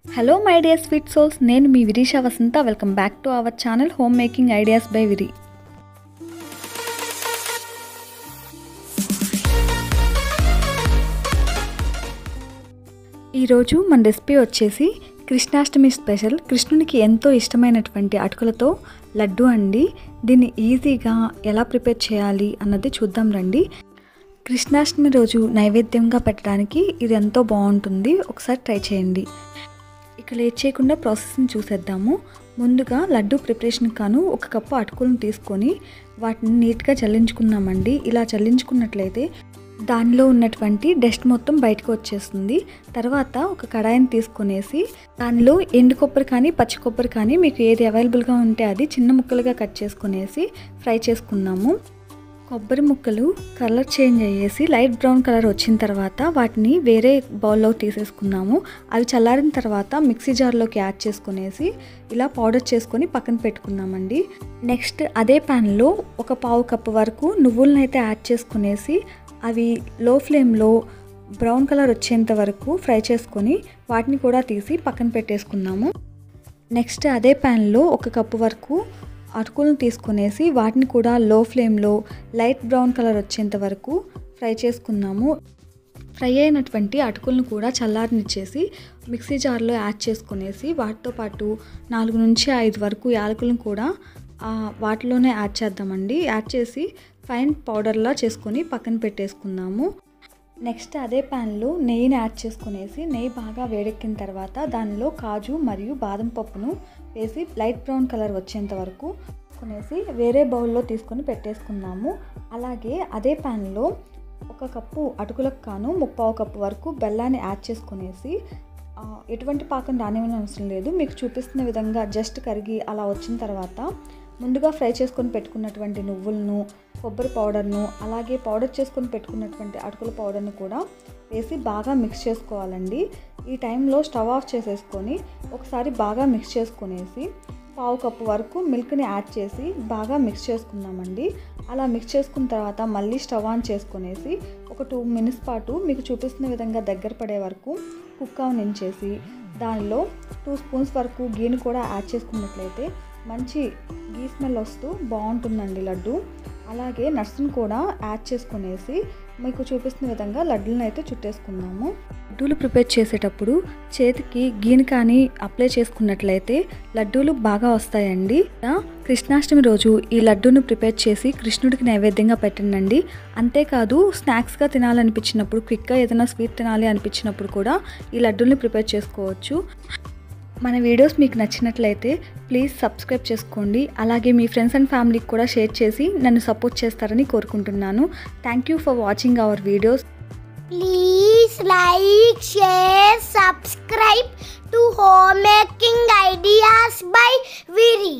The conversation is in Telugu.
Hello my dear sweet souls, నేను మీ Virisha Vasantha. Welcome back to our channel home making ideas by Viri. ఈరోజు మన రెసిపీ వచ్చేసి కృష్ణాష్టమి స్పెషల్, కృష్ణునికి ఎంతో ఇష్టమైనటువంటి అటుకులతో లడ్డు అండి. దీన్ని ఈజీగా ఎలా ప్రిపేర్ చేయాలి అన్నది చూద్దాం రండి. కృష్ణాష్టమి రోజు నైవేద్యంగా పెట్టడానికి ఇది ఎంతో బాగుంటుంది, ఒకసారి ట్రై చేయండి. ఇక లేట్ చేయకుండా ప్రాసెస్ని చూసేద్దాము. ముందుగా లడ్డు ప్రిపరేషన్ కాను 1 కప్పు అటుకులను తీసుకొని వాటిని నీట్గా చల్లించుకున్నామండి. ఇలా చల్లించుకున్నట్లయితే దానిలో ఉన్నటువంటి డస్ట్ మొత్తం బయటకు వచ్చేస్తుంది. తర్వాత ఒక కడాయిని తీసుకొనేసి దానిలో ఎండు కొబ్బరి కానీ పచ్చి కొబ్బరి కానీ మీకు ఏది అవైలబుల్గా ఉంటే అది చిన్న ముక్కలుగా కట్ చేసుకునేసి ఫ్రై చేసుకున్నాము. కొబ్బరి ముక్కలు కలర్ చేంజ్ అయ్యేసి లైట్ బ్రౌన్ కలర్ వచ్చిన తర్వాత వాటిని వేరే బౌల్లో తీసేసుకున్నాము. అవి చల్లారిన తర్వాత మిక్సీ జార్లోకి యాడ్ చేసుకునేసి ఇలా పౌడర్ చేసుకొని పక్కన పెట్టుకున్నామండి. నెక్స్ట్ అదే ప్యాన్లో 1/4 కప్పు వరకు నువ్వులను అయితే యాడ్ చేసుకునేసి అవి లో ఫ్లేమ్లో బ్రౌన్ కలర్ వచ్చేంత వరకు ఫ్రై చేసుకొని వాటిని కూడా తీసి పక్కన పెట్టేసుకున్నాము. నెక్స్ట్ అదే ప్యాన్లో 1 కప్పు వరకు అటుకులను తీసుకునేసి వాటిని కూడా లో ఫ్లేమ్లో లైట్ బ్రౌన్ కలర్ వచ్చేంత వరకు ఫ్రై చేసుకున్నాము. ఫ్రై అయినటువంటి అటుకులను కూడా చల్లారనిచ్చేసి మిక్సీ జార్లో యాడ్ చేసుకునేసి వాటితో పాటు 4 నుంచి 5 వరకు యాలకులను కూడా వాటిలోనే యాడ్ చేద్దామండి. యాడ్ చేసి ఫైన్ పౌడర్లా చేసుకొని పక్కన పెట్టేసుకుందాము. నెక్స్ట్ అదే ప్యాన్లో నెయ్యిని యాడ్ చేసుకునేసి నెయ్యి బాగా వేడెక్కిన తర్వాత దానిలో కాజు మరియు బాదం పప్పును వేసి లైట్ బ్రౌన్ కలర్ వచ్చేంత వరకు కొనేసి వేరే బౌల్లో తీసుకొని పెట్టేసుకున్నాము. అలాగే అదే ప్యాన్లో 1 కప్పు అటుకులకు కాను 1/4 కప్పు వరకు బెల్లాన్ని యాడ్ చేసుకునేసి ఎటువంటి పాకం రానివ్వని అవసరం లేదు, మీకు చూపిస్తున్న విధంగా జస్ట్ కరిగి అలా వచ్చిన తర్వాత ముందుగా ఫ్రై చేసుకొని పెట్టుకున్నటువంటి నువ్వులను, కొబ్బరి పౌడర్ను, అలాగే పౌడర్ చేసుకొని పెట్టుకున్నటువంటి అటుకుల పౌడర్ను కూడా వేసి బాగా మిక్స్ చేసుకోవాలండి. ఈ టైంలో స్టవ్ ఆఫ్ చేసేసుకొని ఒకసారి బాగా మిక్స్ చేసుకునేసి 1/4 కప్పు వరకు మిల్క్ని యాడ్ చేసి బాగా మిక్స్ చేసుకుందామండి. అలా మిక్స్ చేసుకున్న తర్వాత మళ్ళీ స్టవ్ ఆన్ చేసుకునేసి ఒక 2 మినిట్స్ పాటు మీకు చూపిస్తున్న విధంగా దగ్గర పడే వరకు కుక్ అవనించేసి దానిలో 2 స్పూన్స్ వరకు గీని కూడా యాడ్ చేసుకున్నట్లయితే మంచి గీ స్మెల్ వస్తూ బాగుంటుందండి లడ్డు. అలాగే నట్స్ని కూడా యాడ్ చేసుకునేసి మీకు చూపిస్తున్న విధంగా లడ్డూలను అయితే చుట్టేసుకున్నాము. లడ్డూలు ప్రిపేర్ చేసేటప్పుడు చేతికి గీని కానీ అప్లై చేసుకున్నట్లయితే లడ్డూలు బాగా వస్తాయండి. కృష్ణాష్టమి రోజు ఈ లడ్డూను ప్రిపేర్ చేసి కృష్ణుడికి నైవేద్యంగా పెట్టండి. అంతేకాదు స్నాక్స్గా తినాలనిపించినప్పుడు, క్విక్గా ఏదైనా స్వీట్ తినాలి అనిపించినప్పుడు కూడా ఈ లడ్డూల్ని ప్రిపేర్ చేసుకోవచ్చు. మన వీడియోస్ మీకు నచ్చినట్లయితే ప్లీజ్ సబ్స్క్రైబ్ చేసుకోండి. అలాగే మీ ఫ్రెండ్స్ అండ్ ఫ్యామిలీకి కూడా షేర్ చేసి నన్ను సపోర్ట్ చేస్తారని కోరుకుంటున్నాను. Thank you for watching our videos. Please like, share, subscribe to Home Making Ideas by Viri.